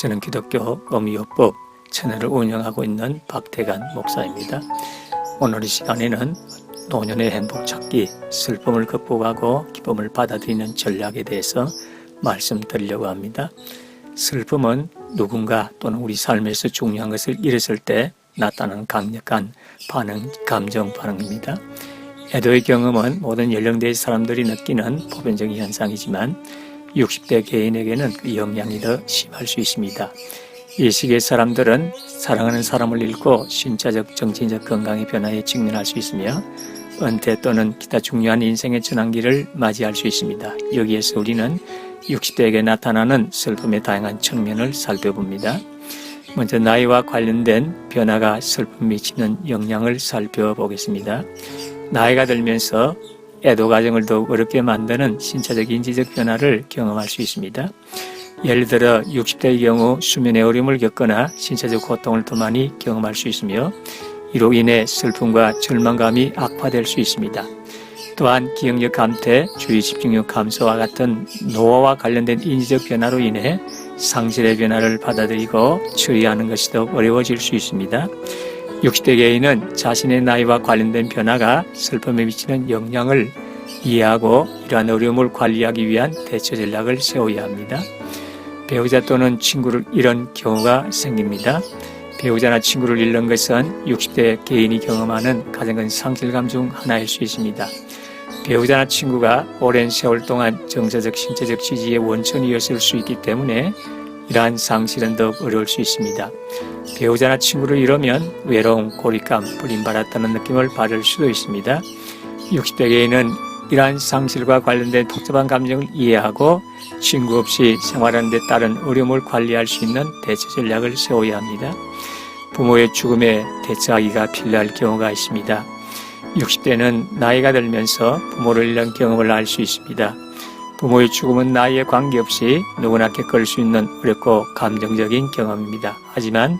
저는 기독교 어미요법 채널을 운영하고 있는 박태관 목사입니다. 오늘 이 시간에는 노년의 행복 찾기, 슬픔을 극복하고 기쁨을 받아들이는 전략에 대해서 말씀드리려고 합니다. 슬픔은 누군가 또는 우리 삶에서 중요한 것을 잃었을 때 나타나는 강력한 감정 반응입니다. 애도의 경험은 모든 연령대의 사람들이 느끼는 보편적인 현상이지만 60대 개인에게는 그 영향이 더 심할 수 있습니다. 이 시기의 사람들은 사랑하는 사람을 잃고 신체적, 정신적 건강의 변화에 직면할 수 있으며 은퇴 또는 기타 중요한 인생의 전환기를 맞이할 수 있습니다. 여기에서 우리는 60대에게 나타나는 슬픔의 다양한 측면을 살펴봅니다. 먼저 나이와 관련된 변화가 슬픔에 미치는 영향을 살펴보겠습니다. 나이가 들면서 애도 과정을 더욱 어렵게 만드는 신체적, 인지적 변화를 경험할 수 있습니다. 예를 들어 60대의 경우 수면의 어려움을 겪거나 신체적 고통을 더 많이 경험할 수 있으며 이로 인해 슬픔과 절망감이 악화될 수 있습니다. 또한 기억력 감퇴, 주의 집중력 감소와 같은 노화와 관련된 인지적 변화로 인해 상실의 변화를 받아들이고 처리하는 것이 더 어려워질 수 있습니다. 60대 개인은 자신의 나이와 관련된 변화가 슬픔에 미치는 영향을 이해하고 이러한 어려움을 관리하기 위한 대처 전략을 세워야 합니다. 배우자 또는 친구를 잃은 경우가 생깁니다. 배우자나 친구를 잃는 것은 60대 개인이 경험하는 가장 큰 상실감 중 하나일 수 있습니다. 배우자나 친구가 오랜 세월 동안 정서적, 신체적 지지의 원천이었을 수 있기 때문에 이러한 상실은 더욱 어려울 수 있습니다. 배우자나 친구를 잃으면 외로움, 고립감, 버림받았다는 느낌을 받을 수도 있습니다. 60대 개인은 이러한 상실과 관련된 복잡한 감정을 이해하고 친구 없이 생활하는 데 따른 어려움을 관리할 수 있는 대처 전략을 세워야 합니다. 부모의 죽음에 대처하기가 필요할 경우가 있습니다. 60대는 나이가 들면서 부모를 잃는 경험을 알 수 있습니다. 부모의 죽음은 나이에 관계없이 누구나 겪을 수 있는 어렵고 감정적인 경험입니다. 하지만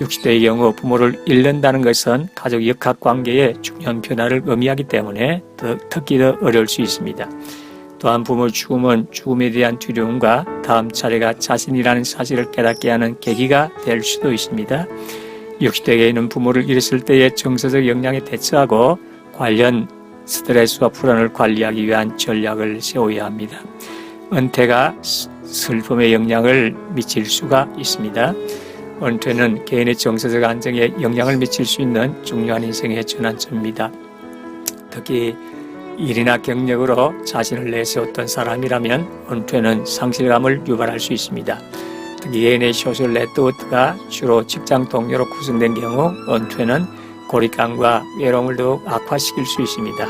60대의 경우 부모를 잃는다는 것은 가족 역학관계의 중요한 변화를 의미하기 때문에 특히 더 어려울 수 있습니다. 또한 부모의 죽음은 죽음에 대한 두려움과 다음 차례가 자신이라는 사실을 깨닫게 하는 계기가 될 수도 있습니다. 60대 개인은 부모를 잃었을 때의 정서적 영향에 대처하고 관련 스트레스와 불안을 관리하기 위한 전략을 세워야 합니다. 은퇴가 슬픔에 영향을 미칠 수가 있습니다. 은퇴는 개인의 정서적 안정에 영향을 미칠 수 있는 중요한 인생의 전환점입니다. 특히 일이나 경력으로 자신을 내세웠던 사람이라면 은퇴는 상실감을 유발할 수 있습니다. 특히 개인의 소셜 네트워크가 주로 직장 동료로 구성된 경우 은퇴는 고립감과 외로움을 더욱 악화시킬 수 있습니다.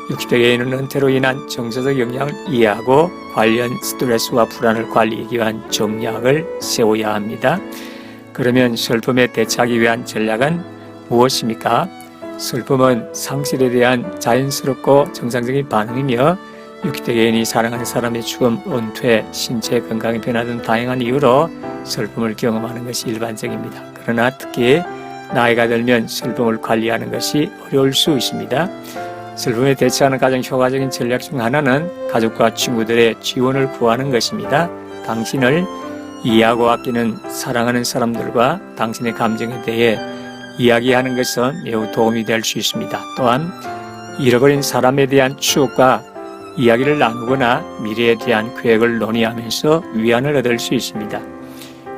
60대 개인은 은퇴로 인한 정서적 영향을 이해하고 관련 스트레스와 불안을 관리하기 위한 전략을 세워야 합니다. 그러면 슬픔에 대처하기 위한 전략은 무엇입니까? 슬픔은 상실에 대한 자연스럽고 정상적인 반응이며 60대 개인이 사랑하는 사람의 죽음, 은퇴, 신체 건강의 변화 등 다양한 이유로 슬픔을 경험하는 것이 일반적입니다. 그러나 특히 나이가 들면 슬픔을 관리하는 것이 어려울 수 있습니다. 슬픔에 대처하는 가장 효과적인 전략 중 하나는 가족과 친구들의 지원을 구하는 것입니다. 당신을 이해하고 아끼는 사랑하는 사람들과 당신의 감정에 대해 이야기하는 것은 매우 도움이 될 수 있습니다. 또한 잃어버린 사람에 대한 추억과 이야기를 나누거나 미래에 대한 계획을 논의하면서 위안을 얻을 수 있습니다.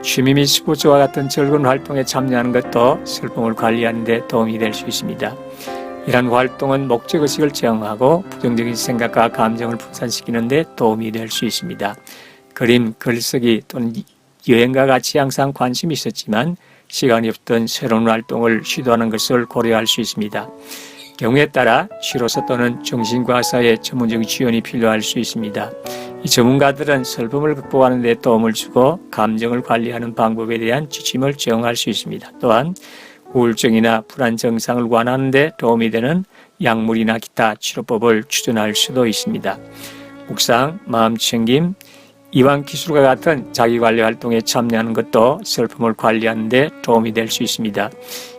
취미 및 스포츠와 같은 즐거운 활동에 참여하는 것도 슬픔을 관리하는 데 도움이 될 수 있습니다. 이러한 활동은 목적의식을 제어하고 부정적인 생각과 감정을 분산시키는 데 도움이 될 수 있습니다. 그림, 글쓰기 또는 여행과 같이 항상 관심이 있었지만 시간이 없던 새로운 활동을 시도하는 것을 고려할 수 있습니다. 경우에 따라 치료사 또는 정신과의사의 전문적인 지원이 필요할 수 있습니다. 이 전문가들은 슬픔을 극복하는 데 도움을 주고 감정을 관리하는 방법에 대한 지침을 제공할 수 있습니다. 또한 우울증이나 불안 증상을 완화하는 데 도움이 되는 약물이나 기타 치료법을 추천할 수도 있습니다. 묵상, 마음챙김, 이완기술과 같은 자기관리 활동에 참여하는 것도 슬픔을 관리하는 데 도움이 될 수 있습니다.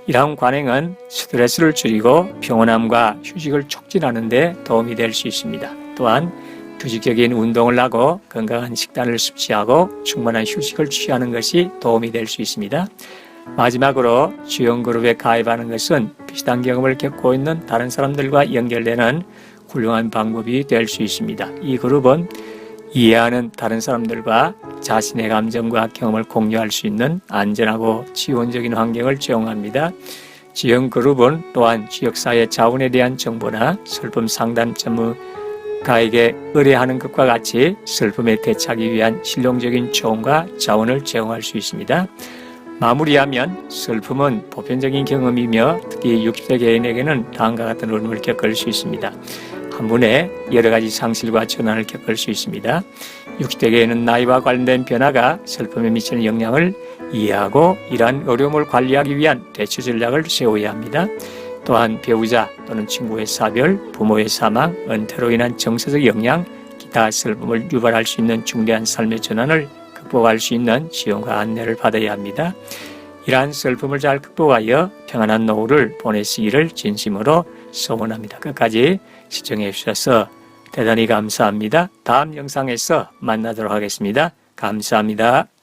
이러한 관행은 스트레스를 줄이고 평온함과 휴식을 촉진하는 데 도움이 될 수 있습니다. 또한 규칙적인 운동을 하고 건강한 식단을 섭취하고 충분한 휴식을 취하는 것이 도움이 될 수 있습니다. 마지막으로 지원그룹에 가입하는 것은 비슷한 경험을 겪고 있는 다른 사람들과 연결되는 훌륭한 방법이 될 수 있습니다. 이 그룹은 이해하는 다른 사람들과 자신의 감정과 경험을 공유할 수 있는 안전하고 지원적인 환경을 제공합니다. 지원그룹은 또한 지역사회 자원에 대한 정보나 슬픔 상담 전문가에게 의뢰하는 것과 같이 슬픔에 대처하기 위한 실용적인 조언과 자원을 제공할 수 있습니다. 마무리하면 슬픔은 보편적인 경험이며 특히 60대 개인에게는 다음과 같은 어려움을 겪을 수 있습니다. 한 번에 여러 가지 상실과 전환을 겪을 수 있습니다. 60대 개인은 나이와 관련된 변화가 슬픔에 미치는 영향을 이해하고 이러한 어려움을 관리하기 위한 대처 전략을 세워야 합니다. 또한 배우자 또는 친구의 사별, 부모의 사망, 은퇴로 인한 정서적 영향, 기타 슬픔을 유발할 수 있는 중대한 삶의 전환을 극복할 수 있는 지원과 안내를 받아야 합니다. 이러한 슬픔을 잘 극복하여 평안한 노후를 보내시기를 진심으로 소원합니다. 끝까지 시청해 주셔서 대단히 감사합니다. 다음 영상에서 만나도록 하겠습니다. 감사합니다.